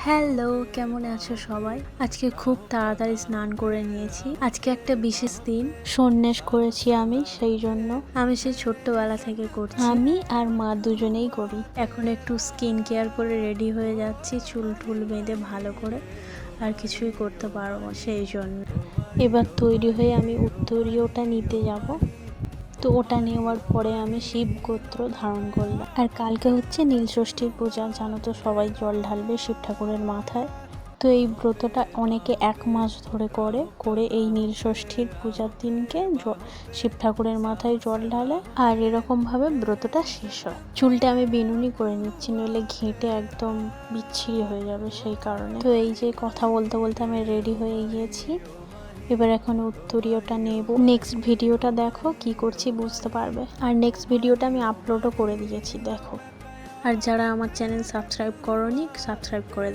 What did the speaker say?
Hello, কেমন আছো সবাই? আজকে খুব তাড়াতাড়ি স্নান করে নিয়েছি। আজকে একটা বিশেষ দিন, সন্ন্যাস করেছি আমি, সেই জন্য আমি সেই ছোট্টবেলা থেকে করছি। আমি আর মা দুজনেই করি। এখন একটু স্কিন কেয়ার করে রেডি হয়ে যাচ্ছি, চুল টুল বেঁধে ভালো করে, আর কিছুই করতে পারবো সেই জন্য। এবার তৈরি হয়ে আমি উত্তরীয়টা নিতে যাব। তো ওটা নেওয়ার পরে আমি শিব গোত্র ধারণ করলাম। আর কালকে হচ্ছে নীলষষ্ঠীর পূজা, জানো তো, সবাই জল ঢালবে শিব ঠাকুরের মাথায়। তো এই ব্রতটা অনেকে 1 মাস ধরে করে এই নীলষষ্ঠীর পূজার দিনকে শিব ঠাকুরের মাথায় জল ঢালে, আর এরকমভাবে ব্রতটা শেষ হয়। চুলটা আমি বিনুনি করে নিচ্ছি, নইলে ঘেঁটে একদম বিচ্ছিরি হয়ে যাবে, সেই কারণে। তো এই যে কথা বলতে বলতে আমি রেডি হয়ে গিয়েছি। এবার এখন উত্তরীয়টা নেব। নেক্সট ভিডিওটা দেখো, কি করছি বুঝতে পারবে। আর নেক্সট ভিডিওটা আমি আপলোডও করে দিয়েছি, দেখো। আর যারা আমার চ্যানেল সাবস্ক্রাইব করোনি, সাবস্ক্রাইব করে